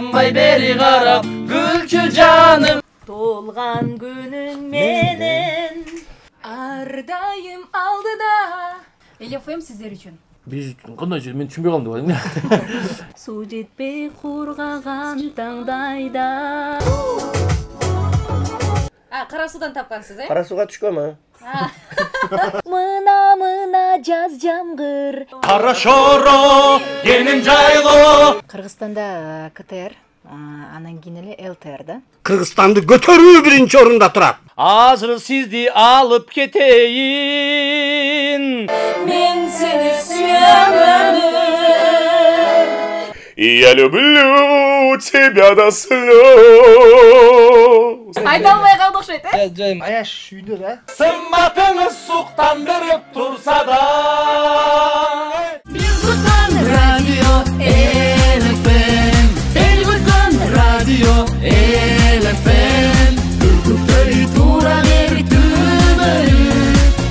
Тынбай бери карап күлчү жаным. Толган күнүң менен ар дайым алдыда. ЛФМ сиздер үчүн. Биз кандай же мен түшүнбөй калдым да. Суу жетпей кургаган таңдайда. Кара суудан тапкансыз, э? Кара сууга түшкөнмү? Мына жаз жамгыр. Кара шоро деним жайлоо. Кыргызстанда КТР, анан кийин эле ЛТР да. Кыргызстанды көтөрүү биринчи орунда турат. Азыр сизди алып кетейин. Мен сени сүйөмүн. Я люблю тебя до слез. Айта алмай калды окшойт, э? Жайым. Аяш үйдө да. Сымбатыңыз суктандырып турса да. Радио ЛФМ. Элгүргөн радио ЛФМ. Күктөй тура бери түбөлү.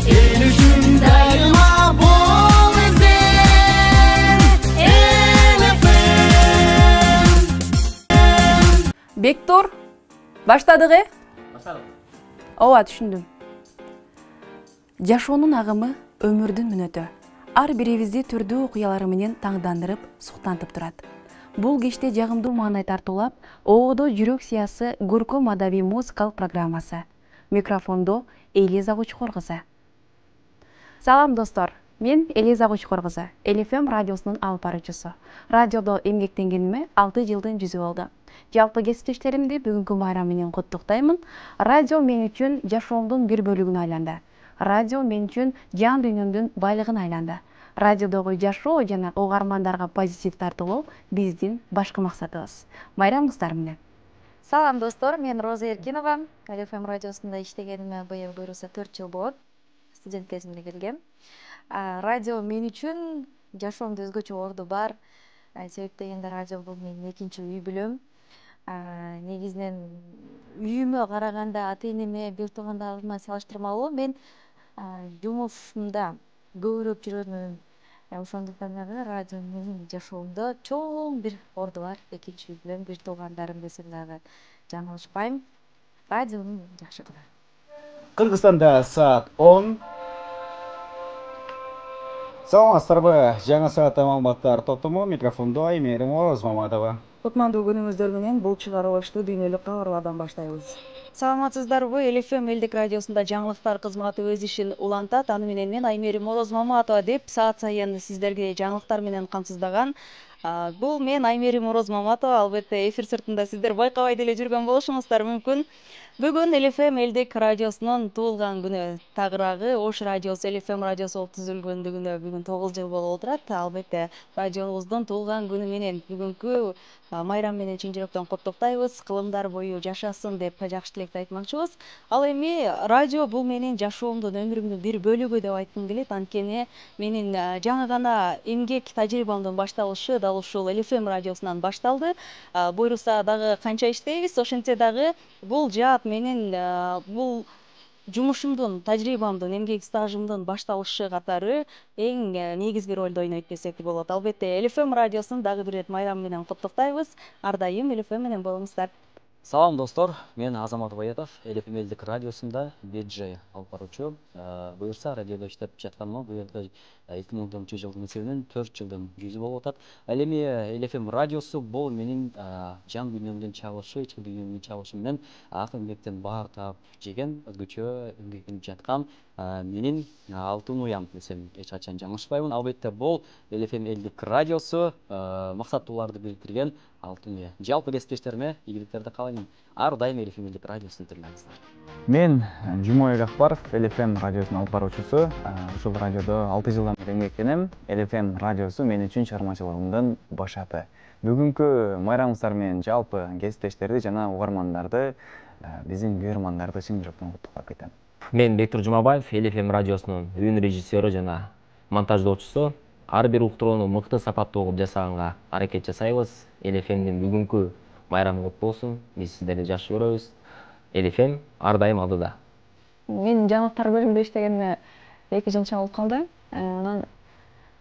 Эл үчүн дайыма бол эзем. ЛФМ. Бектур, баштадык, э? Баштадык. Ооба, түшүндүм. Жашоонун агымы өмүрдүн мүнөтү. Ар бирибизди түрдүү окуялары менен таңдандырып, суктантып турат. Бул кечте жагымдуу маанай тартуулап, оодо жүрөк сыясы көркөм адабий музыкалык программасы. Микрофондо Элиза Кучкор кызы. Салам достор, мен Элиза Кучкор кызы, ЛФМ радиосунун алып баруучусу. Радиодо эмгектенгениме 6 жылдын жүзү болду. Жалпы кесиптештеримди бүгүнкү байрам менен куттуктаймын. Радио мен үчүн жашоомдун бир бөлүгүнө айланды. Радио мен үчүн жан дүйнөмдүн байлыгына айланды. Радиодогу жашоо жана угармандарга позитив тартуулоо биздин башкы максатыбыз. Байрамыңыздар менен. Салам достор, мен Роза Эркинова. ЛФМ радиосунда иштегениме быйыл буюрса 4 жыл болот. Студент кезимде келгем. Радио мен үчүн жашоомдо өзгөчө орду бар. Себеп дегенде радио бул менин экинчи үй бүлөм. Негизинен үйүмө караганда, ата-энеме, бир туугандарыма салыштырмалуу мен жумушумда көбүрөөк жүрөмүн. Ошондуктан дагы радио менин жашоомдо чоң бир орду бар. Экинчи үй бүлөм, бир туугандарым десем дагы жаңылышпайм. Радионун жакшылыгы. Кыргызстанда саат 10. Саламатсыздарбы? Жаңа саатта маалыматтар топтому микрофондо Аймерим Озмаматова. Кутмандуу күнүңүздөр менен бул чыгарылыштуу дүйнөлүк кабарлардан баштайбыз. Саламатсыздарбы? ЛФМ элдик радиосунда жаңылыктар кызматы өз ишин улантат. Аны менен мен Аймерим Орозмаматова деп саат сайын сиздерге жаңылыктар менен камсыздаган. Бул мен Аймерим Орозмаматова. Албетте эфир сыртында сиздер байкабай деле жүргөн болушуңуздар мүмкүн. Бүгүн ЛФМ элдик радиосунун туулган күнү тагыраагы. Ош радиосу ЛФМ радиосу болуп түзүлгөндүгүнө бүгүн 9 жыл болуп отурат. Албетте радиобуздун туулган күнү менен бүгүнкү майрам менен чын жүрөктөн куттуктайбыз. Кылымдар бою жашасын деп жакшы тилекти айтмакчыбыз. Ал эми радио бул менин жашоомдун, өмүрүмдүн бир бөлүгү деп айткым келет. Анткени менин жаңы гана эмгек тажрыйбамдын башталышы дал ушул ЛФМ радиосунан башталды. Буюрса дагы канча иштейбиз, ошентсе дагы бул жаат менин бул жумушумдун, тажрыйбамдын, эмгек стажымдын башталышы катары эң негизги ролду ойнойт десек болот. Албетте ЛФМ радиосун дагы бир ирет майрам менен куттуктайбыз. Ар дайым ЛФМ менен болуңуздар. Салам достор, мен Азамат Баятов, ЛФМ элдик радиосунда диджей алып баруучу. Буюрса радиодо иштеп жатканыма быйыл 2010 жылдын эсебинен 4 жылдын жүзү болуп атат. Ал эми ЛФМ радиосу бул менин жан дүйнөмдүн чабышы, ички дүйнөмдүн чабышы менен ак эмгектен баар таап жеген, өзгөчө эмгектенип жаткан менин алтын уям десем эч качан жаңылышпаймын. Албетте бул ЛФМ элдик радиосу максаттууларды бириктирген алтын уя. Жалпы кесиптештериме ийгиликтерди каалайм. Ар дайым ЛФМ элдик радиосун тыңдаңыздар. Мен Жумой Гакбаров, ЛФМ радиосунун алып баруучусу. Ушул радиодо 6 жылдан бери эмгектенем. ЛФМ радиосу мен үчүн чыгармачылыгымдын баш аты. Бүгүнкү майрамыңыздар менен жалпы кесиптештерди жана угармандарды, биздин көрөрмандарды чын жүрөктөн куттуктап кетем. Мен Бектур Жумабаев, ЛФМ радиосунун үн режиссеру жана монтаждоочусу. Ар бир уктурууну мыкты сапаттуу кылып жасаганга аракет жасайбыз. ЛФМдин бүгүнкү майрамы кут болсун. Биз сиздерди жакшы көрөбүз. ЛФМ ар дайым алдыда. Мен жаңылыктар бөлүмүндө иштегениме 2 жыл болуп калды. Анан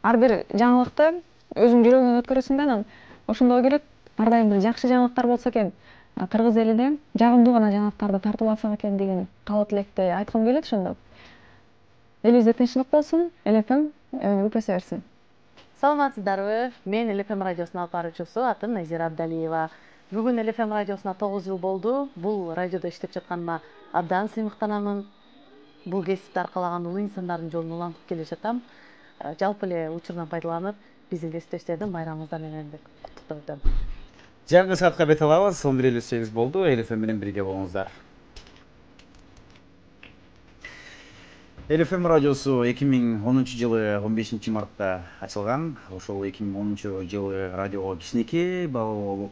ар бир жаңылыкты өзүң жүрөгүңөн өткөрөсүң да, анан ошондой келет. ар дайым бир жакшы жаңылыктар болсо экен, кыргыз элине жагымдуу гана жаңылыктарды тартып алсак экен деген каалоо тилекти айткым келет. Ошондо элибизде тынччылык болсун, ЛФМ өнүгүп өсө берсин. Саламатсыздарбы? Мен ЛФМ радиосунун алып баруучусу, атым Назира Абдалиева. Бүгүн ЛФМ радиосуна 9 жыл болду. Бул радиодо иштеп жатканыма абдан сыймыктанамын. Бул кесипти аркалаган улуу инсандардын жолун улантып келе жатам. Жалпы эле учурдан пайдаланып, биздин кесиптештердин майрамыңыздар менен куттуктап өтөм. Жаңы саатка бет алабыз. 11:58 болду. ЛФМ менен бирге болуңуздар. ЛФМ радиосу 2010 жылы 15 мартта ачылган. Ошол 2010 жылы радиого кичинекей бала болуп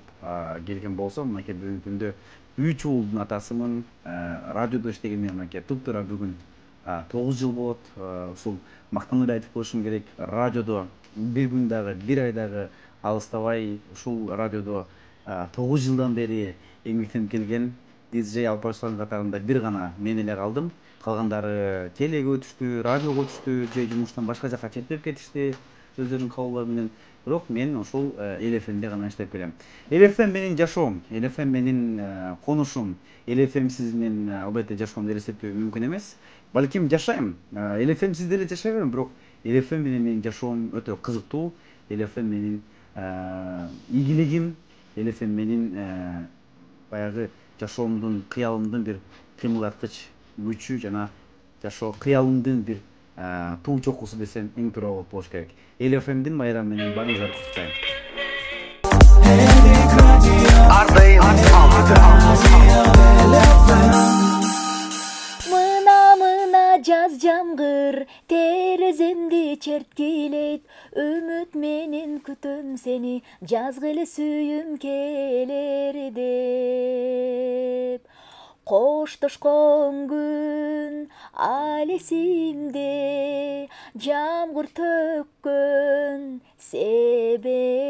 келген болсом, мынакей бүгүнкү күндө 3 уулдун атасымын. Радиодо иштегениме мынакей туптура бүгүн 9 жыл болот. Ушул мактанып айтып коюшум керек. Радиодо бир күн дагы, бир ай дагы алыстабай ушул радиодо 9 жылдан бери эмгектенип келген диджей алпаштардын катарында бир гана мен эле калдым. Калгандары телеге өтүштү, радиого өтүштү, же жумуштан башка жака четтеп кетишти өздөрүнүн кабылдары менен. Бирок мен ошол ЛФМде гана иштеп келем. ЛФМ менин жашоом, ЛФМ менин конушум, ЛФМ сиз менен албетте жашоом деп эсептөө мүмкүн эмес. Балким жашайм. ЛФМ сиз деле жашай берем, бирок ЛФМ менен менин жашоом өтө кызыктуу. ЛФМ менин ийгилигим, ЛФМ менин баягы жашоомдун, кыялымдын бир кыймылдаткыч күчү жана жашоо кыялымдын бир туу чокусу десем эң туура болуш керек. ЛФМдин майрамы менен баарыңыздарды куттуктайм. Мына жаз жамгыр тереземди черткилейт, үмүт менен күтөм сени, жазгылы сүйүм келер деп. Коштошкон күн ал эсимде, жамгыр төккөн себелеп,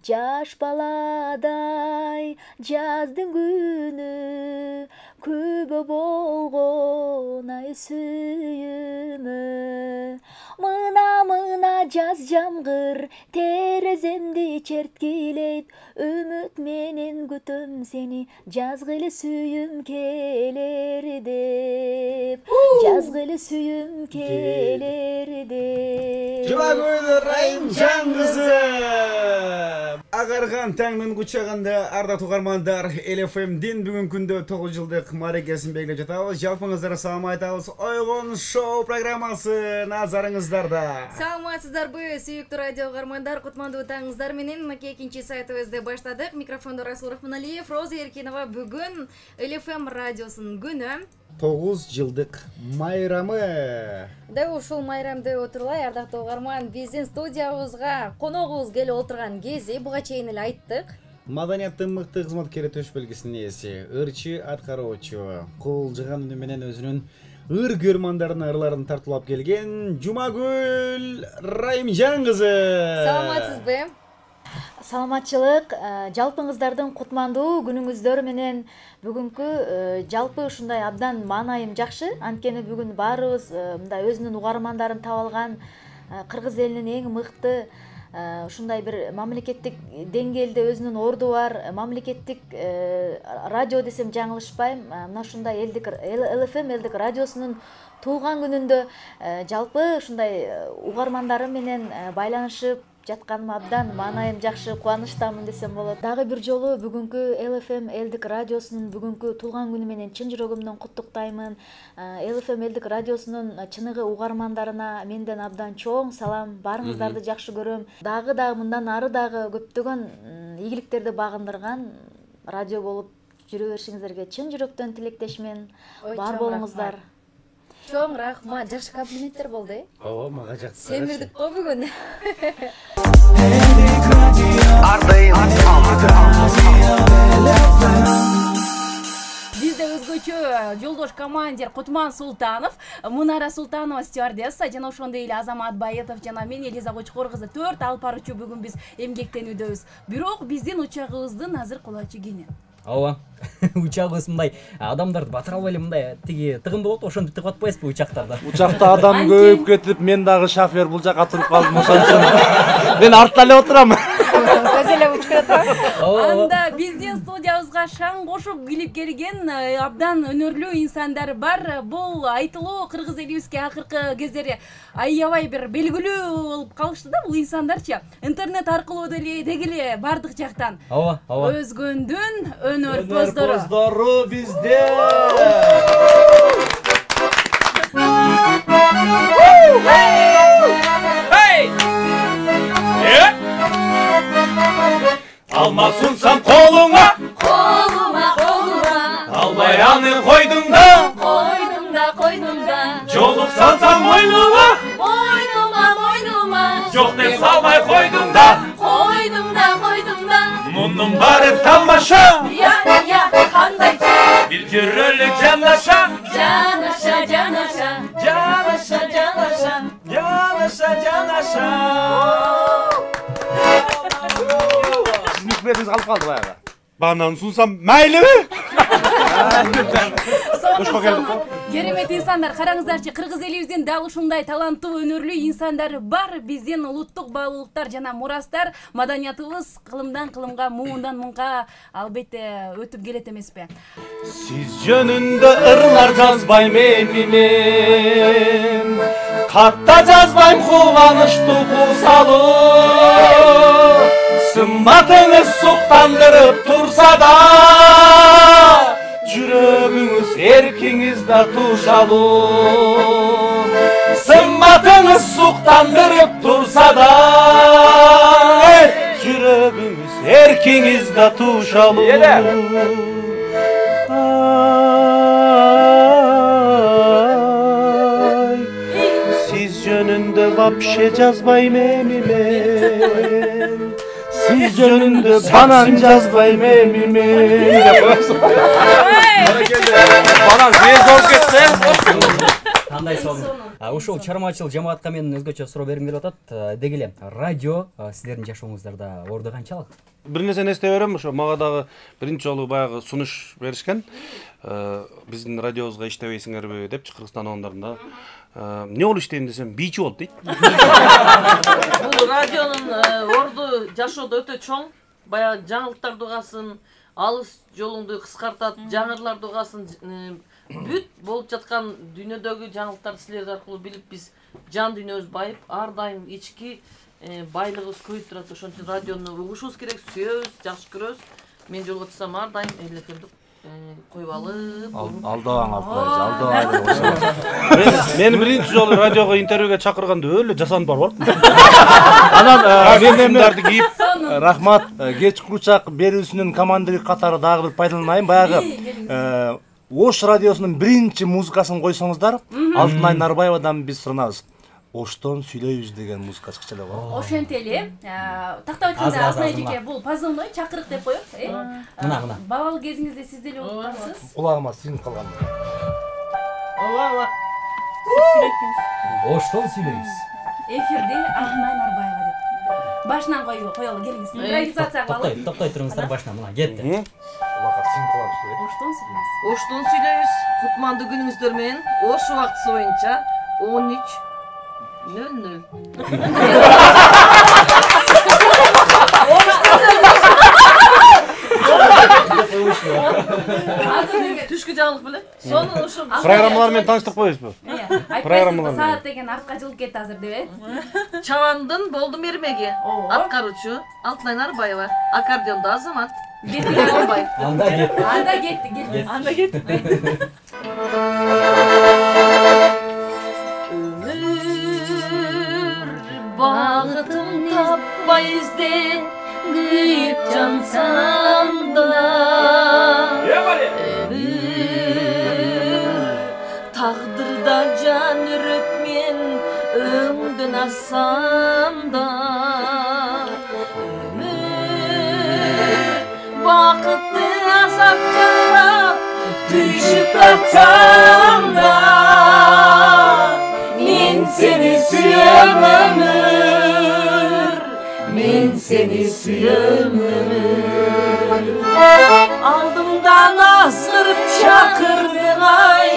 жаш баладай жаздын күнү күбө болгон ай сүйүмө. Мына жаз жамгыр тереземди черткилейт, үмүт менен күтөм сени, жазгылы сүйүм келер деп. Жазгылы сүйүм келер деп. Жумагүл Райымжан кызы. Агарган таңдын кучагында ардактуу угармандар, ЛФМдин бүгүнкү күндө 9 жылдык мааракесин белгилеп жатабыз. Жалпыңыздарга салам айтабыз. Ойгон шоу программасы назарыңыздарда. Саламатсыздарбы, сүйүктүү радио угармандар, кутмандуу таңыңыздар менен маке экинчи сайтыбызды баштадык. Микрофондо Расул Рахманалиев, Роза Эркинова. Бүгүн ЛФМ радиосунун күнү. 9 жылдык майрамы. Дәл ушул майрамды отурлай, ардактуу угарман, биздин студиябызга коногубуз келип отурган кези буга чейин эле айттык. Маданияттын мыкты кызматкери төш белгисинин ээси, ырчы аткаруучу, куулжыган үнү менен өзүнүн ыр көрмандарына ырларын тартуулап келген Жумагүл Райымжан кызы. Саламатсызбы? Саламатчылык, жалпыңыздардын кутмандуу күнүңүздөр менен бүгүнкү жалпы ушундай абдан маанайым жакшы. Анткени бүгүн баарыбыз мындай өзүнүн угармандарын таап алган, кыргыз элинин эң мыкты ушундай бир мамлекеттик деңгээлде өзүнүн орду бар мамлекеттик радио десем жаңылышпайм. Мына ушундай ЛФМ элдик радиосунун туулган күнүндө жалпы ушундай угармандарым менен байланышып жатканыма абдан маанайым жакшы, кубанычтамын десем болот. Дагы бир жолу бүгүнкү ЛФМ элдик радиосунун бүгүнкү туулган күнү менен чын жүрөгүмдөн куттуктаймын. ЛФМ элдик радиосунун чыныгы угармандарына менден абдан чоң салам. Баарыңыздарды жакшы көрөм. Дагы мындан ары дагы көптөгөн ийгиликтерди багындырган радио болуп жүрө беришиңиздерге чын жүрөктөн тилектешмин. Бар болуңуздар. Чоң рахмат, жакшы комплименттер болду, Ооба, мага жакты. Семирдик го бүгүн. Бизде өзгөчө жолдош командир Кутман Султанов, Мунара Султанова стюардесса, жана ошондой эле Азамат Баетов жана мен Элиза Кочкор кызы 4 алып баруучу бүгүн биз эмгектенүүдөбүз. Бирок биздин учагыбыздын азыр кулачы кene. Ооба. Учагыбыз мындай адамдарды батыра албай эле мындай тиги тыгын болот, ошентип тыгып атпайсызбы учактарда? Учакта адам көйүп кетип, мен дагы шофер бул жака туруп калдым, ошон үчүн мен артта эле отурам. Өзү эле учуп келет Анда биздин студиябызга шаң кошуп келип келген абдан өнөрлүү инсандар бар. Бул айтылуу кыргыз элибизге акыркы кездери аябай бир белгилүү болуп калышты да бул инсандарчы. Интернет аркылуу деле дегиле бардык жактан. Ооба. Өзгөндүн өнөрпоздору. Өнөрпоздору бизде. Alma sunsam koluna, almay аны koydum da, jolup salsam moynuma, yok dep salmay koydum da, Munun bari tamaşa, bir görülük canlaşa, Hikmetiniz kalıp kaldı bayağı. Banan sunsam maylı mı? Сону керемет инсандар, караңыздарчы, кыргыз элибиздин дал ушундай таланттуу өнөрлүү инсандары бар. Биздин улуттук баалуулуктар жана мурастар, маданиятыбыз кылымдан кылымга, муундан муңга албетте өтүп келет эмеспи? Siz жөнүндө ырлар жазбайм эми мен, катта жазбайм кубанычтуу куусалуу. Сымбатыңыз суктандырып турса да, жүрөгүңүз эркиңизде тушалуу. Сымбатыңыз суктандырып турса да, жүрөгүңүз эркиңизде тушалуу. Siz жөнүндө вообще жазбайм эми мен. Siz жөнүндө банан жазбайм эми мен. Банан тез болуп кетти. Кандай сонун. Ушул чармачыл жамаатка мен өзгөчө суроо бергим келип атат. Дегеле радио сиздердин жашооңуздарда орду канчалык? Бир нерсени эстей берем, ошо мага дагы биринчи жолу баягы сунуш беришкен. Биздин радиобузга иштебейсиңерби депчи Кыргызстан оондарында. Не болуп иштейм десем, бийчи болду дейт. Бул радионун орду жашоодо өтө чоң. Баягы жаңылыктарды угасын, алыс жолуңду кыскартат, жаңырларды угасын, бүт болуп жаткан дүйнөдөгү жаңылыктарды силер аркылуу билип, биз жан дүйнөбүз байып, ар дайым ички байлыгыбыз көбөйүп турат. Ошон үчүн радиону угушубуз керек, сүйөбүз, жакшы көрөбүз. Мен жолго чыксам ар дайым элефемди коюп алып. Алдабаң алып. Мени биринчи жолу радиого интервьюга чакырганда өлө жасанып барып аттым. Анан кийимдерди кийип, рахмат, кеч курчак берүүсүнүн командиры катары дагы бир пайдаланайын. Баягы Ош радиосунун биринчи музыкасын койсоңуздар, Алтынай Нарбаевадан биз суранабыз. Оштон сүйлөйбүз деген музыка чыкчу эле го. Ошентели, тактап айтканда Алтынай эжеке бул позывной чакырык деп коёк. Мына. Балалык кезиңизде сиз деле болуп калсыз. Кулагыма сиңип калган. Ооба. Оштон сүйлөйбүз. Эфирде Алтынай Нарбаева деп. Башынан коелу, келиңиз. Импровизация кылалы. Токтой туруңуздар башынан, мына кетти. Улака сиңип калабыз. Оштон сүйлөйбүз. Оштон сүйлөйбүз. Кутмандуу күнүңүздөр менен Ош убактысы боюнча 13:00. Түшкү жаңылык беле? Сону ошо Программалар менен тааныштырып коебузбу? Программалар. Саат деген артка жылып кетти азыр деп. Чабандын болдум эрмеги. Аткаруучу Алтынай Нарбаева. Аккордеондо Азамат. Анда кетти. Bağıtım tapma izde Gıyıp cansam da Tağdırda can ürüp men Ömdün assam da Vakıtlı azapçara Düşüp atsam da Men seni suyam ömür Men seni suyam ömür Aldımdan azgırıp çakırdın ay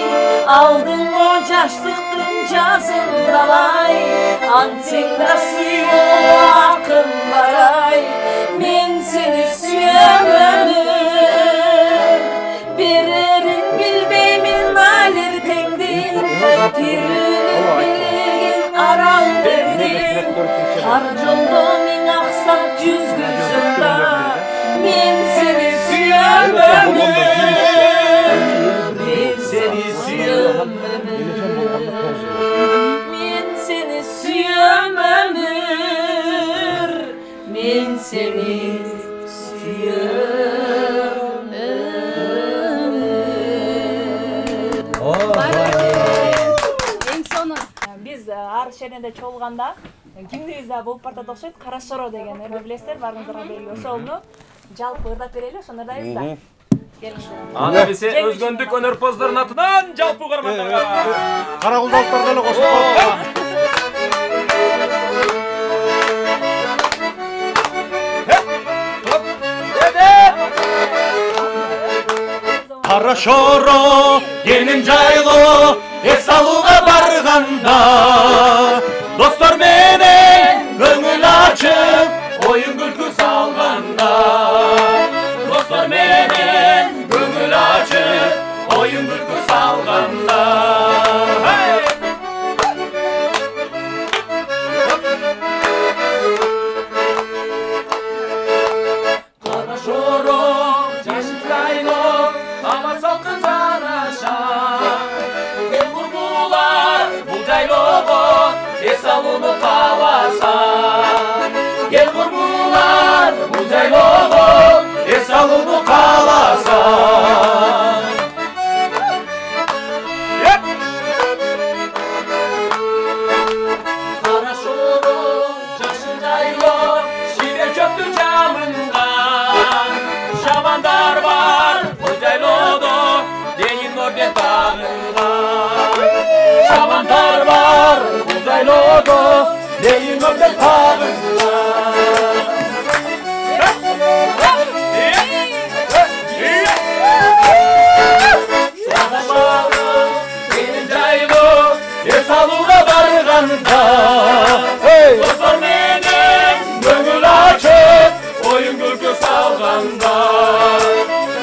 Aldın o yaşlıktın cazındalay An sen de suyu akın var ay Men seni seni süyen ömür. Men seni süyen men seni süyen ömür. Men seni Эң сонун биз ар шенеде чогулганда кимдигибизде болуп баратат окшойт. Кара Шоро деген өрбө билесиздер, баарыңыздарга белгилүү. Ошону жалпы ырдап берели, ошону ырдайбыз да. Келиңиздер. Анда бизе өзгөндүк өнөрпоздордун атынан жалпы угармандарга Карагулдалыктар деле кошуп коюп. Кара Шоро енин жайлуу эс алууга барганда достор менен көңүл ачып оюн күлкү салганда достор менен көңүл ачып оюн күлкү салганда Кара Шоро жашын жайлоо ама салкын жараша кел курбулар бул жайлоого эс алууну кааласа кел курбулар бул жайлоого эс алууну кааласа Кара Шоро жашын жайлоо шире чөптүн жамынган шабандар бар бул жайлоодо дейин орден тагылган шабандар бар бул жайлоодо дейин орден тагылган менин жайлоо эс алууга барганда достор менен көңүл ачып оюн күлкү салганда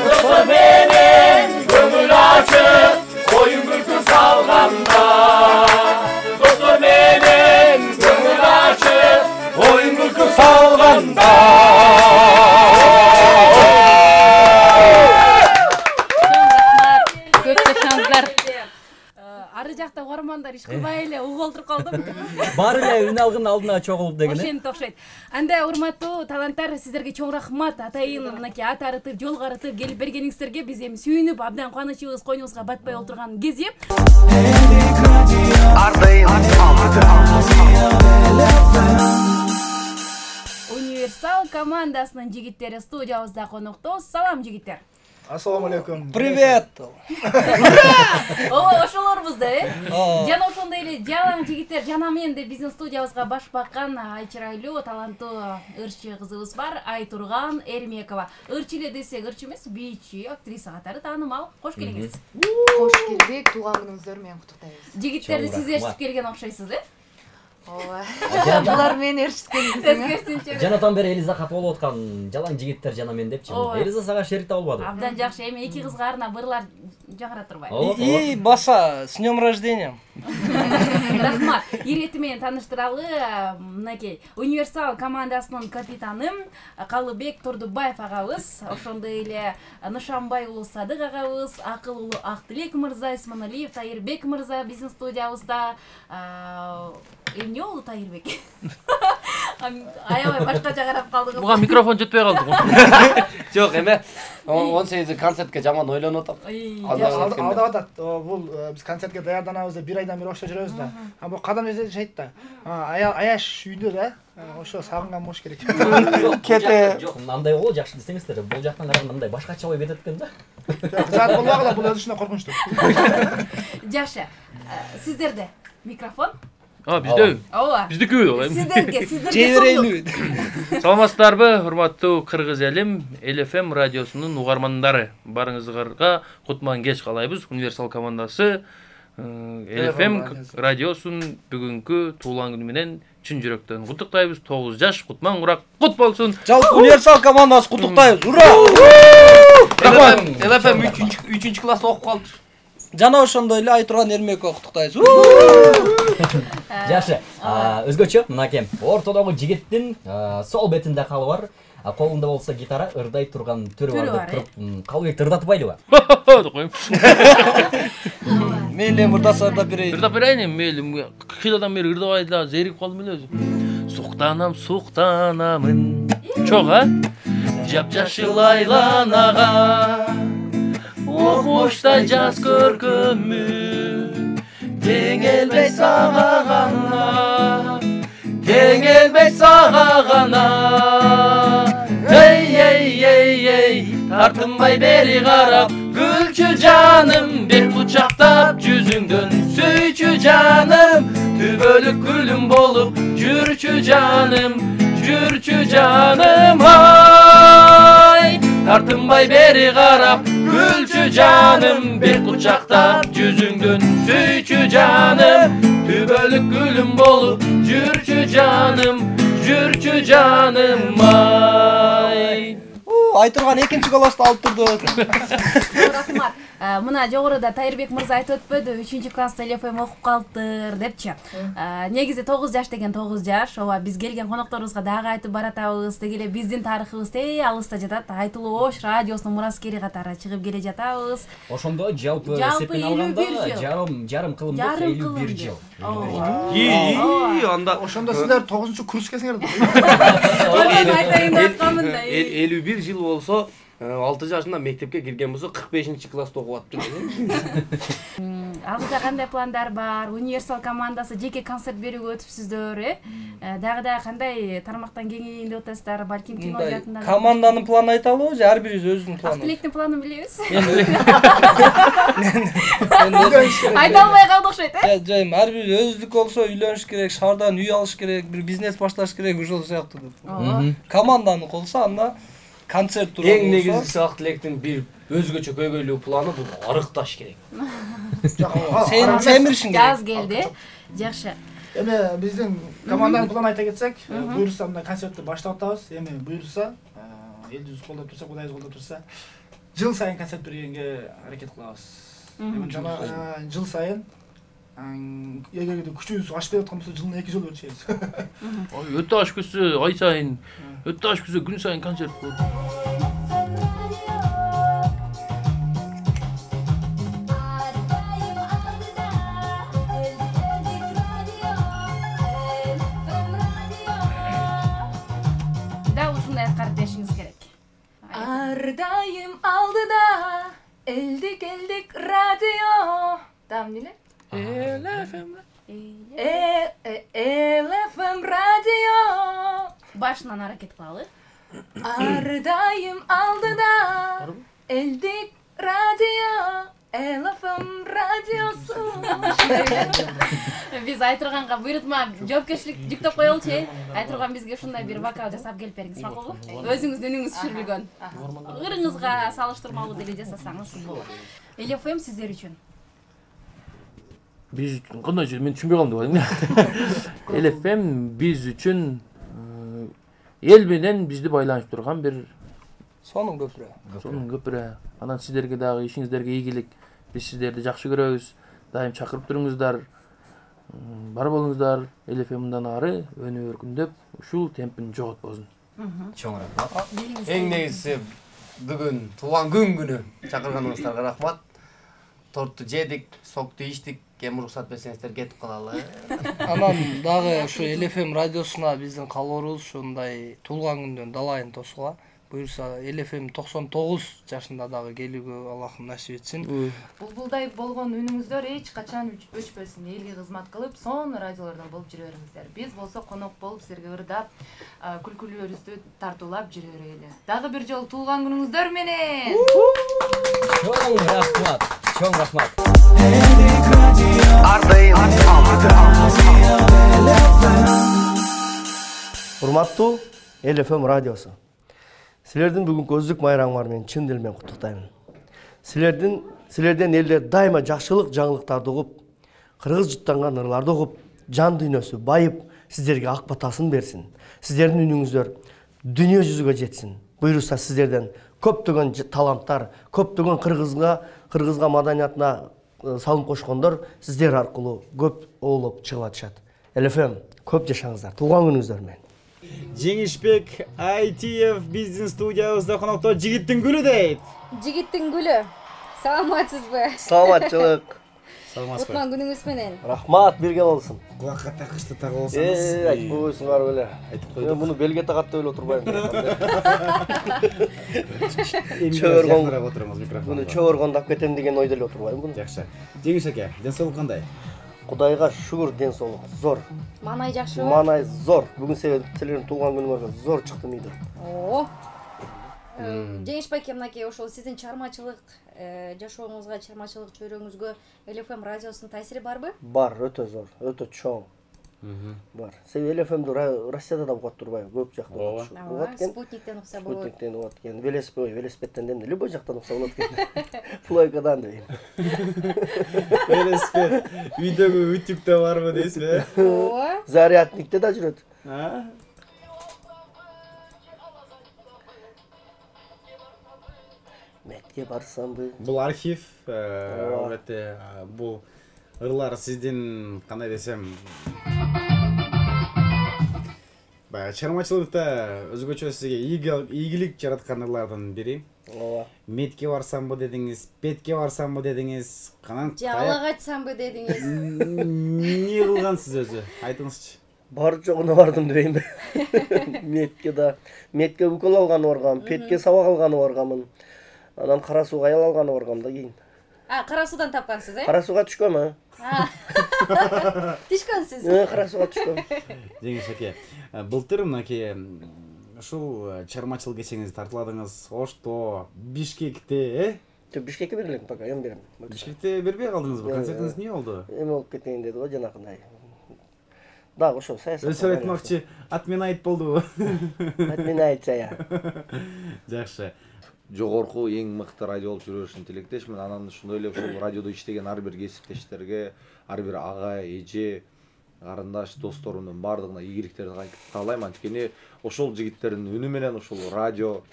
достор менен көңүл ачып оюн күлкү салганда достор менен көңүл ачып оюн күлкү салганда Көп жашаңыздар. Ары жакта угармандар иш кылбай эле уголтуруп калдым. Баары эле үн алгын алдына чогулуп деген. Ошентип окшойт. Анда урматтуу таланттар, сиздерге чоң рахмат. Атайын мынакей ат арытып, жол карытып келип бергениңиздерге биз эми сүйүнүп, абдан кубанычыбыз койнубузга батпай отурган кези. Универсал командасынын жигиттери студиябызда конокто. Салам жигиттер. Ассаламу алейкум. Привет. Ооба, ошолорбузда, жана ошондой эле жалаң жигиттер жана мен деп биздин студиябызга баш баккан айчырайлуу, таланттуу ырчы кызыбыз бар, Айтурган Эрмекова. Ырчы эле десек ырчы эмес, бийчи, актриса катары таанымал. Кош келиңиз. Кош келдик, туулган күнүңүздөр менен куттуктайбыз. Жигиттерди сиз ээрчитип келген окшойсуз, Ооба. Булар мени ээрчитип келген. Жанатан бери Элиза кат болуп аткан жалаң жигиттер жана мен депчи. Элиза сага шерик табылбады. Абдан жакшы. Эми эки кызга арна бырлар жагыра турбай. И баса, с днем рождения. Рахмат. Ирети менен тааныштыралы. Мынакей Универсал командасынын капитаны Калыбек Турдубаев агабыз, ошондой эле Нышанбай уулу Садык агабыз, Акыл уулу Актилек мырза, Исманалиев Тайырбек мырза биздин студиябызда. Эмне болду Тайырбек? Аябай башкача карап калдыгыз. Буга микрофон жетпей калды го. Жок, эме 18 концертке жаман ойлонуп атам. Алдап атат. Бул биз концертке даярданабыз деп 1 айдан бери ошто жүрөбүз да. Бул кадам жайт да. Аяш үйдө да. Ошо сагынган болуш керек. Кете. Жок, мындай боло жакшы десеңиздер, бул жактан караганда мындай башкача ой кетет экен да. Зат болбагыла, бул өзүнө коркунучтуу. Жакшы. Сиздерде микрофон? Бизде. Ооба. Биздики. Сиздерге. Саламатсыздарбы, урматтуу кыргыз элим, ЛФМ радиосунун угармандары. Барыңыздарга кутман кеч каалайбыз. Универсал командасы ЛФМ радиосунун бүгүнкү туулган күнү менен чын жүрөктөн куттуктайбыз. 9 жаш кутман курак кут болсун. Жалпы Универсал командасы куттуктайбыз. Ура! ЛФМ 3-класста окуп калды. Жана ошондой эле Айтурган Эрмекова куттуктайбыз. Жакшы. Өзгөчө мынакей ортодогу жигиттин сол бетинде калы бар Колунда болсо гитара ырдай турган түрү Түрү бар бар, деп туруп, Калыбекти ырдатпайлыбы? деп коем. Мейли мурдасы ырдап берейин. Ырдап берейин, мейли. Кыйладан бери ырдабай да зерик калдым эле өзүм. Суктанамын. Чок, а? Жап-жашыл айланага окмуштай жаз көркөмү теңелбей сага гана, теңелбей сага гана. Ей, тартынбай бери карап, гүлчү жаным, бек кучактап жүзүңдөн сүйчү жаным, түбөлүк гүлүм болуп жүрчү жаным, ай. Тартынбай бери карап, гүлчү жаным, бек кучактап жүзүңдөн сүйчү жаным, түбөлүк гүлүм болуп жүрчү жаным, ай. Айтырган экинчи класста алып турду. Рахмат. Мына жогоруда Тайырбек мырза айтып өтпөдү, 3 класста ЛФМ окуп калыптыр депчи. Негизи 9 жаш деген 9 жаш. Ооба биз келген конокторубузга дагы айтып баратабыз. Деги эле биздин тарыхыбыз алыста жатат. Айтылуу Ош радиосунун мураскери катары чыгып келе жатабыз. Ошондо жалпы эсептен алганда жарым кылымдык 51 жыл. Анда ошондо силер 9-курскесиңер. Айтайын деп атканмын да. 51 жыл болсо 6 жашында мектепке кирген болсо 45-класста окуп атыптыр. Алдыда кандай пландар бар? Универсал командасы жеке концерт берүүгө өтүпсүздөр, Дагы кандай тармактан кеңейин деп атасыздар? Балким кино жаатында. Команданын планын айта алабыз, ар бирибиз өзүнүн планын. Автолектин планын билебиз. Айта албай калды окшойт, Жайым, ар бири өзүдүк болсо үйлөнүш керек, шаардан үй алыш керек, бир бизнес башташ керек, ошол сыяктуу деп. Команданы болсо анда концерт тууралуу. Эң негизгиси Автолектин бир өзгөчө көйгөйлүү планы бул арыкташ керек. Семиришиң керек. Жаз келди. Жакшы. Эми биздин команданын планын айта кетсек, буюрса мындай концертти баштап атабыз. Эми буюрса, элибиз колдоп турса, Кудайыбыз колдоп турса, жыл сайын концерт бергенге аракет кылабыз. Эми жана жыл сайын эгерде күчүбүз ашпай аткан болсо жылына 2 жолу өтүшөбүз. Өтө ашып кетсе ай сайын, өтө ашып кетсе күн сайын концерт болот. Ардайым алдыда, элдик радио. Там биле? ЛФМ радио. Башынан аракет кылалы. Ардайым алдыда, элдик радио. ЛФМ радиосу. Биз айтырганга буйрутма жоопкерчилик жүктөп коелучу. Айтырган бизге ушундай бир вокал жасап келип бериңиз, макулбу? Өзүңүздүн үнүңүз түшүрүлгөн. Ырыңызга салыштырмалуу деле жасасаңыз болот. ЛФМ сиздер үчүн? Биз үчүн кандай мен түшүнбөй калдым. ЛФМ биз үчүн эл менен бизди байланып турган бир сонун көпүрө. Анан сиздерге дагы ишиңиздерге ийгилик. Биз сиздерди жакшы көрөбүз. Дайым чакырып туруңуздар. Бар болуңуздар. ЛФМдан ары өнүп өркүндөп, ушул темпин жоготпосун. Чоң рахмат. Эң негизгиси бүгүн туулган күнү чакырганыңыздарга рахмат. Торту жедик, сокту ичтик. Кем уруксат берсеңиздер кетип калалы. Анан дагы ушу ЛФМ радиосуна биздин калоорубуз ушундай туулган күндөн далайын тосууга. Буюрса ЛФМ 99 жашында дагы келүүгө Аллахым насип этсин. Булбулдай болгон үнүңүздөр эч качан өчпөсүн, элге кызмат кылып, сонун радиолордон болуп жүрө бериңиздер. Биз болсо конок болуп силерге ырдап, күлкүлүүбүздү тартуулап жүрө берели. Дагы бир жолу туулган күнүңүздөр менен. Чоң рахмат. Чоң рахмат. Урматтуу ЛФМ радиосу. Силердин бүгүнкү өздүк майрамыңар менен чын дилимден куттуктайм. Силерден элдер дайыма жакшылык жаңылыктарды угуп, кыргыз жуттанган ырларды угуп, жан дүйнөсү байып, сиздерге ак батасын берсин. Сиздердин үнүңүздөр дүйнө жүзүгө жетсин. Буйрса сиздерден көптөгөн таланттар, көптөгөн кыргызга маданиятына салым кошкондор сиздер аркылуу көп оолоп чыгып атышат. ЛФМ көп жашаңыздар. Туулган күнүңүздөр менен. Жеңишбек Айтиев биздин студиябызда конокто жигиттин гүлү дейт. Жигиттин гүлү. Саламатсызбы? Саламатчылык. Кутман күнүңүз менен. Рахмат, бирге болсун. Кулакка такычты тагып алсаңыз. Айтпойсуңар беле. Айтып койдук. Муну белге тагат деп эле отурбайм. Чөгөргөн отурыңыз микрофон. Муну чөгөргөндү алып кетем деген ойдо эле отурбайм муну. Жакшы. Жеңиш аке, ден соолук кандай? Кудайга шүгүр, ден соолук зор. Манай жакшыбы? Манай зор. Бүгүн силердин туулган күнүңөргө зор чыкты мыйдыр. Оо. Жеңишбек мынакей ошол сиздин чыгармачылык жашооңузга, чыгармачылык чөйрөңүзгө LFM радиосунун таасири барбы? Бар, өтө зор, өтө чоң. Бар. Себеби LFM'ди Россияда да угат турбайбы, көп жакта угат. Ооба, спутниктен укса болот. Спутниктен угат экен. Велосипедтен эмне, любой жактан укса болот экен. Плойкадан дейм. Велосипед үйдөгү үтүктө барбы дейсизби? Ооба. Зарядникте да жүрөт. Метке барсамбы? Бул архив, албетте, бул ырлар сиздин кандай десем, баягы чыгармачылыкта өзгөчө сизге ийгилик жараткан ырлардын бири. Ооба. Метке барсамбы дедиңиз, петке барсамбы дедиңиз, канан Жалак айтсамбы дедиңиз. эмне кылгансыз өзү? Айтыңызчы. Бар жогуна бардым дебеймби? Метке да, метке укол алганы баргам, петке сабак алганы баргамын. Анан кара сууга аял алганы баргам да кийин. Кара суудан тапкансыз, Кара сууга түшкөм, Түшкөнсүз. Кара сууга түшкөм. Жеңиш аке, былтыр мынакей ушул чыгармачылык кечеңизди тартыладыңыз. Ошто, Бишкекте, Бишкекке бере элем пока, эми берем. Бишкекте бербей калдыңызбы? Концертиңиз эмне болду? Эми болуп кетейин деди го жанакындай. Дагы ошо саясат. Өзү айтмакчы, атмен айт болдубу? Атмен айтса я. Жакшы. Жогорку эң мыкты радио болуп жүрө беришин тилектешмин. Анан ошондой эле ушул радиодо иштеген ар бир кесиптештерге, ар бир ага, эже, карындаш, досторуmun баардыгына ийгиликтерди каалайм. Анткени ошол жигиттердин үнү менен ушул радио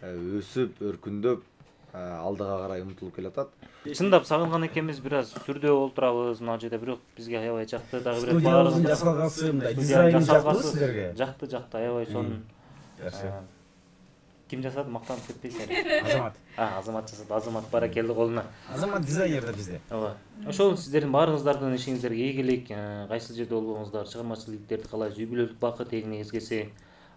өсүп, өркүндөп, алдыга карай умтулуп келатат. Чындап сагынган экенбиз, бир аз сүрдө олтурабыз мына жерде, бирок бизге аябай жакты. Дагы бир студиябыздын жасалгасы, мындай дизайны жактыбы сиздерге? Жакты, аябай сонун. Ким жасады, мактанып кетпейсиң? Азамат. Азамат жасады. Азамат баракелди колуна. Азамат дизайнер да бизде. Ооба. Ошол сиздердин баарыңыздардын ишиңиздерге ийгилик, кайсы жерде болбоңуздар, чыгармачылыктерди каалайбыз, үй бүлөлүк бакыт эгиңиз келсе,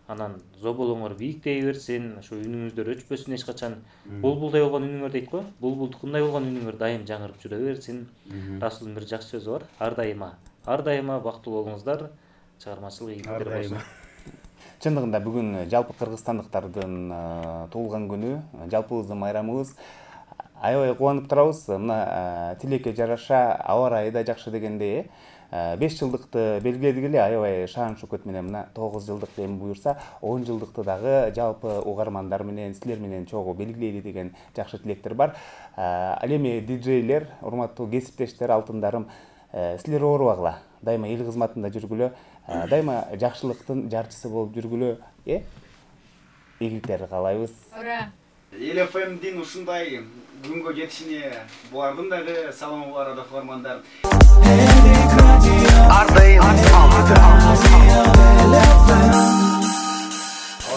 анан зоболоңор бийиктей берсин, ошо үнүңүздөр өчпөсүн эч качан. Булбулдай болгон үнүңөр дейт го, булбулдукундай болгон үнүңөр дайым жаңырып жүрө берсин. Расулдун бир жакшы сөзү бар, ар дайыма бактылуу болуңуздар, чыгармачылык ийгиликтер болсун. Чындыгында бүгүн жалпы кыргызстандыктардын туулган күнү, жалпыбыздын майрамыбыз. Аябай кубанып турабыз. Мына тилекке жараша аба ырайы да жакшы дегендей, 5 жылдыкты белгиледик эле, аябай шаан шөкөт менен мына 9 жылдык эми буюрса, 10 жылдыкты дагы жалпы угармандар менен, силер менен чогуу белгилейли деген жакшы тилектер бар. Ал эми диджейлер, урматтуу кесиптештер, алтындарым, силер оорубагыла. Дайыма эл кызматында жүргүлө, дайыма жакшылыктын жарчысы болуп жүргүлө, ийгиликтерди каалайбыз. Ура! LFM'дин ушундай күнгө жетишине булардын дагы саламы бар угармандар.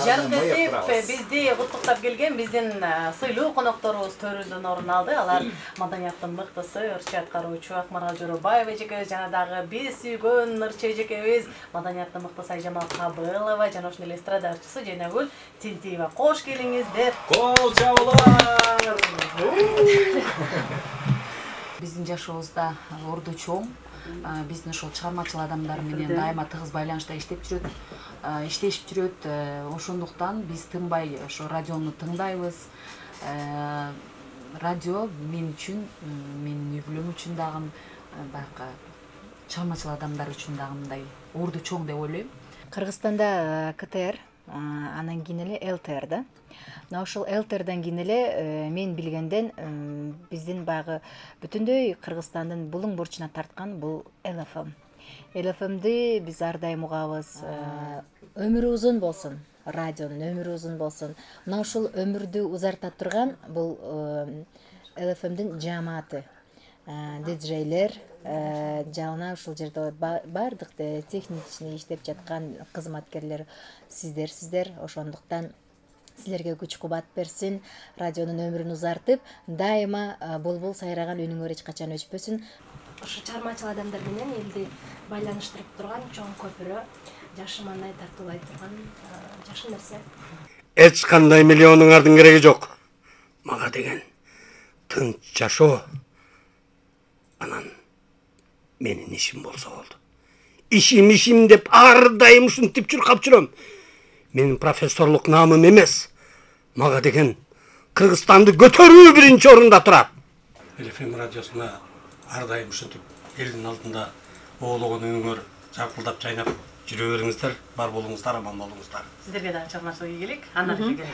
Жарык этип бизди куттуктап келген биздин сыйлуу конокторубуз төрүндөн орун алды. Алар маданияттын мыктысы ырчы аткаруучу Акмарал Жоробаева эжеке, жана дагы биз сүйгөн ырчы эжекебиз маданияттын мыктысы Айжамал Кабылова жана ошондой эле эстрада ырчысы Жайнагүл Тилтиева. Кош келиңиздер. Кол чабуулар. Биздин жашообузда орду чоң. Биздин ошол чыгармачыл адамдар менен дайыма тыгыз байланышта иштешип жүрөт. Ошондуктан биз тынбай ошо радиону тыңдайбыз. Радио мен үчүн, менин үй бүлөм үчүн дагы, баягы чыгармачыл адамдар үчүн дагы мындай орду чоң деп ойлойм. Кыргызстанда КТР, анан кийин эле ЛТР да. Мына ошол ЛТРдан кийин эле мен билгенден биздин баягы бүтүндөй Кыргызстандын булуң бурчуна тарткан бул LFM. LFM'ди биз ар дайым угабыз. Өмүрү узун болсун, радионун өмүрү узун болсун. Мына ушул өмүрдү узарта турган бул LFM'дин жааматы. диджейлер жана ушул жерде баардык техничный иштеп жаткан кызматкерлер сиздер ошондуктан силерге күч кубат берсин, радионун өмүрүн узартып, дайыма булбул сайраган үнүңөр эч качан өчпөсүн. Ошо чармачыл адамдар менен элди байланыштырып турган чоң көпүрө, жашы мандай тартуулай турган жакшы нерсе. Эч кандай миллионуңардын кереги жок. Мага деген тынч жашоо анан менин ишим болсо болду. Ишим деп ар дайым ушинтип чуркап жүрөм. Менин профессорлук наамым эмес. Мага деген Кыргызстанды көтөрүү биринчи орунда турат. ЛФМ радиосуна ар дайым ушинтип элдин алдында оологон үнүңөр жаркылдап жайнап жүрө бериңиздер, бар болуңуздар, аман болуңуздар. Сиздерге дагы чыгармачылык ийгилик.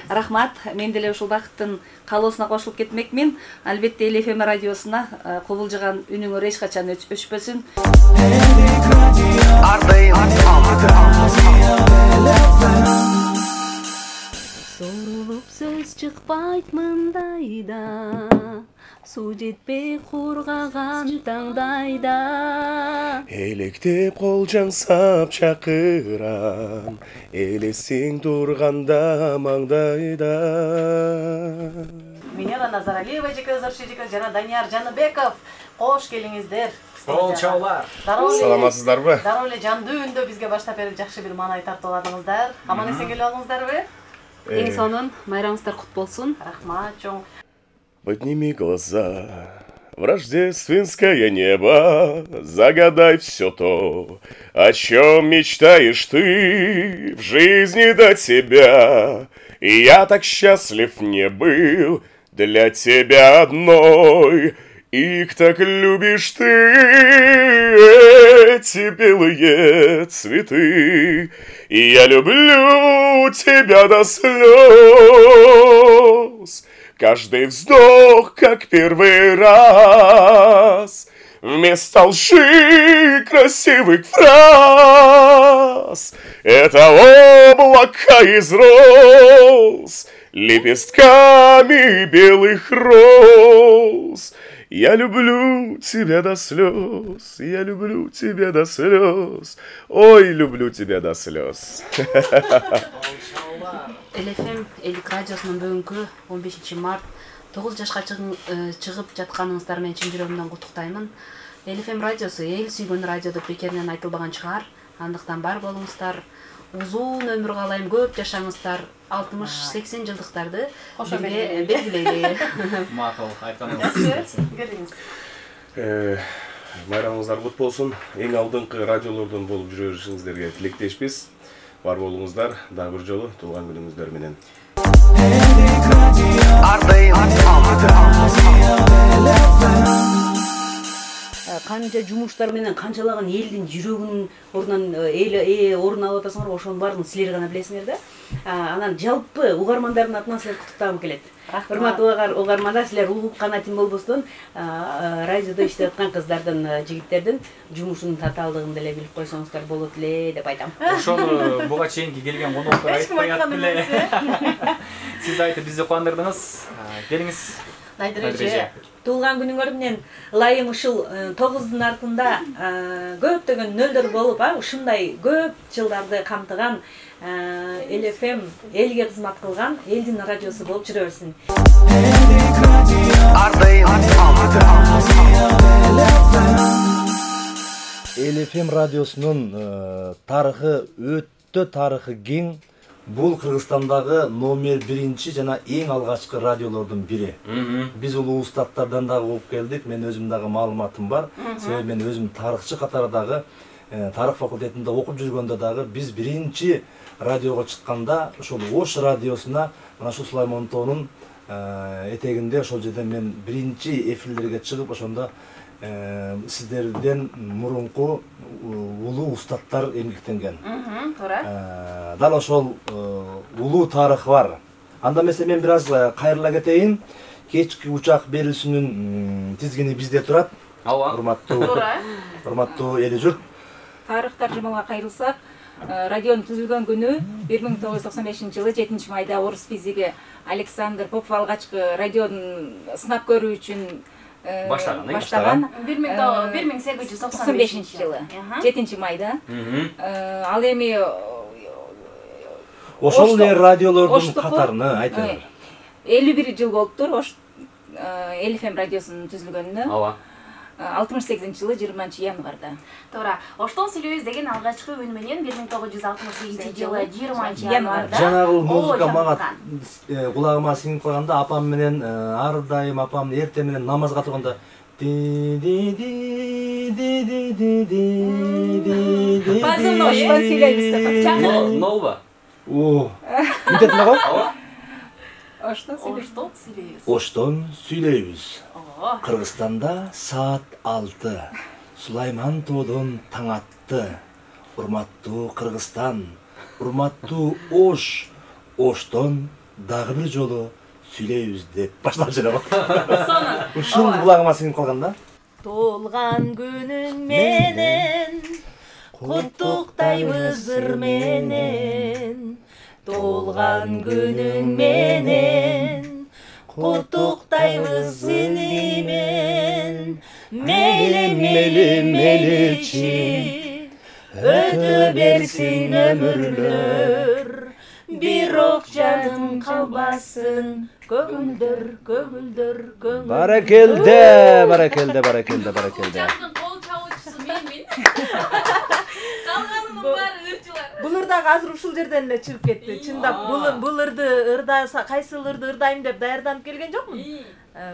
Рахмат. Мен деле ушул бакыттын каалоосуна кошулуп кетмекмин. Албетте ЛФМ радиосуна кубулжуган үнүңөр эч качан өчпөсүн. Sorulup söz çıkpayt mındayda, su жетпей кургаган таңдайда. Электеп кол жаңсап чакырам, элесиң турганда маңдайда. Минера Назаралиева эжеке, жана Данияр Жаныбеков, кош келиңиздер. Колчаулар. Саламатсыздарбы? Дароо эле жандуу үндө бизге баштап берип жакшы бир маанай тартууладыңыздар. Аман эсен келип алдыңыздарбы? Эң сонун майрамыңыздар кут болсун. Рахмат, чоң. Подними глаза в рождественское небо, загадай все то, о чем мечтаешь ты в жизни до тебя. И я так счастлив не был для тебя одной, их так любишь ты, эти белые цветы. И я люблю тебя до слез. Каждый вздох, как первый раз, вместо лжи красивых фраз. Это облака из роз, лепестками белых роз. Я люблю тебя до слез, я люблю тебя до слез. Ой, люблю тебя до слез. ЛФМ элдик радиосунун бүгүнкү 15 март 9 жашка чыгып жатканыңыздар менен чын жүрөгүмдөн куттуктаймын. ЛФМ радиосу эл сүйгөн радио деп бекеринен айтылбаган чыгар. Андыктан бар болуңуздар, узун өмүр каалайм, көп жашаңыздар, 60-80 жылдыктарды бизге белгилейли. Макул, айтканыңыз. Келиңиз. Майрамыңыздар кут болсун. Эң алдыңкы радиолордон болуп жүрө беришиңиздерге тилектешпиз. Бар болуңуздар, дагы бир жолу туулган күнүңүздөр менен. Канча жумуштар менен канчалаган элдин жүрөгүнүн орун алып атасыңар, ошонун баарын силер гана билесиңер да. Анан жалпы угармандардын атынан силерди куттуктагым келет. Урматтуу угармандар, силер угуп гана тим болбостон, радиодо иштеп аткан кыздардын, жигиттердин жумушунун татаалдыгын деле билип койсоңуздар болот эле деп айтам. Ошону буга чейинки келген коноктор айтпай эле. Сиз айтып бизди кубандырдыңыз. Келиңиз. Найдыреже, туулган күнүңөр менен ылайым ушул 9-дун артында көптөгөн нөлдөр болуп, ушундай көп жылдарды камтыган ЛФМ элге кызмат кылган элдин радиосу болуп жүрө берсин. ЛФМ радиосунун тарыхы өтө кең. Бул Кыргызстандагы номер 1 жана эң алгачкы радиолордун бири. Биз улуу устаттардан дагы угуп келдик. Мен өзүм дагы маалыматым бар. Себеби мен өзүм тарыхчы катары дагы тарых факультетинде окуп жүргөндө дагы биз биринчи радиого чыкканда ошол Ош радиосуна мына ушул Сулаймон тоонун этегинде ошол жерде мен биринчи эфирлерге чыгып ошондо сиздерден мурунку улуу устаттар эмгектенген. Туура. Дал ошол улуу тарыхы бар. Анда эмесе мен бир аз кайрыла кетейин. Кечки учак берүүсүнүн тизгини бизде турат. Урматтуу эли журт. Тарых таржымалга кайрылсак, радионун түзүлгөн күнү 1995-жылы 7-майда орус физиги Александр Попов алгачкы радионун сынап көрүү үчүн баштаган 1895-жылы 7-майда. Ал эми ошол эле радиолордун катарына айтыңыз. 51 жыл болуптур ЛФМ радиосунун түзүлгөнүнө. Ооба. 68-жылы 20 январда. Туура. Оштон сүйлөбүз деген алгачкы үн менен 1968-жылы 20 январда. Жанагы музыка мага кулагыма сиңип калганда, апам менен ар дайым апам эртең менен намазга турганда Базым оштон сүйлөйбүз деп. Нова. Бүтөт эле го? Оштон сүйлөйбүз. Кыргызстанда саат 6. Сулайман тоодон таң атты. Урматтуу Кыргызстан, урматтуу Ош, Оштон дагы бир жолу сүйлөйбүз деп баштап жүрөм. Ушул кулагыма сиңип калганда. Толган күнүң менен, куттуктайбыз ыр менен. Толган күнүң менен, куттуктайбыз сени мен. Мейли мейличи, өтө берсин өмүрлөр. Бирок жадың калбасын, көгүлдөр, көгүлдөр, көгүлдөр. Баракелде. Жактын кол чабуучусу менмин. Калганынын баары ырчылар. Бул ыр дагы азыр ушул жерден эле чыгып кетти. Чындап бул ырды кайсыл ырды ырдайм деп даярданып келген жокмун.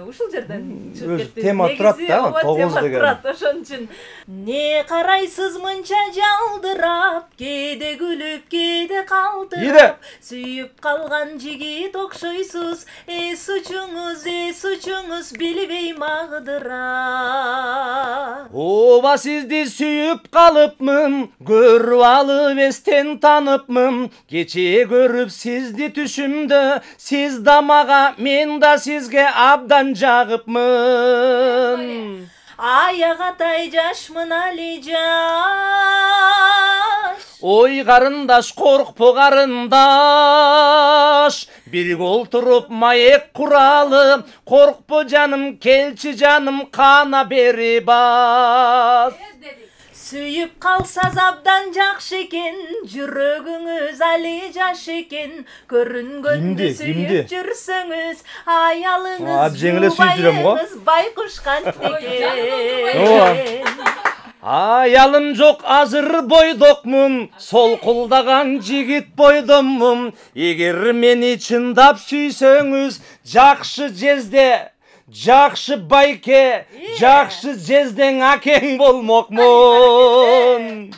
Ушул жерден чыгып кетти. Тема турат да, 9 деген. Ошон үчүн не карайсыз мынча жалдырап, кээде күлүп, кээде калтырап, сүйүп калган жигит окшойсуз, эс учуңуз билбейм агдыра. Оба сизди сүйүп калыпмын, көрүп алып эстен таныпмын, кечээ көрүп сизди түшүмдө, сиз да мага, мен да сизге абдан жагыпмын. Аяк атай жашмын али жаш. Ой карындаш, коркпо карындаш, бирге олтуруп маек куралы, коркпо жаным, келчи жаным, кана бери бас. Сүйүп калсаз абдан жакшы экен, жүрөгүңүз али жаш экен, көрүнгөндө сүйүп жүрсөңүз, аялыңыз жубайыңыз байкуш кантекен. Аялым жок, азыр бойдокмун, солкулдаган жигит бойдоммун. Эгер мени чындап сүйсөңүз, жакшы жезде, жакшы байке, жакшы жездең акең болмокмун.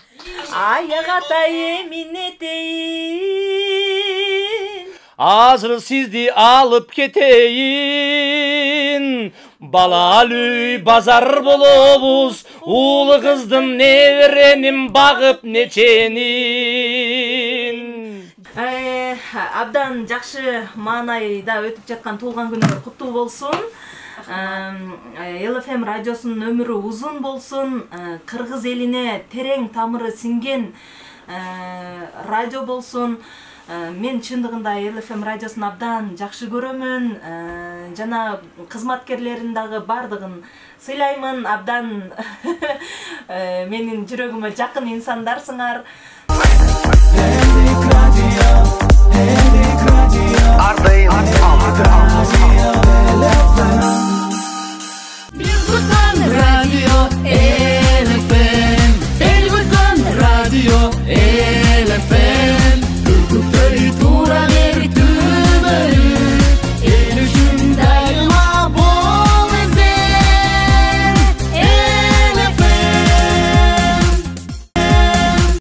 Аяк атай эмин этейин, азыр сизди алып кетейин. Балал үй базар болобуз, уулу кыздын небереним багып неченин. Абдан жакшы маанайда өтүп жаткан туулган күнүңөр куттуу болсун. ЛФМ радиосунун өмүрү узун болсун, кыргыз элине терең тамыры сиңген радио болсун. Мен чындыгында ЛФМ радиосун абдан жакшы көрөмүн. Жана кызматкерлерин дагы бардыгын сыйлаймын. Абдан менин жүрөгүмө жакын инсандарсыңар.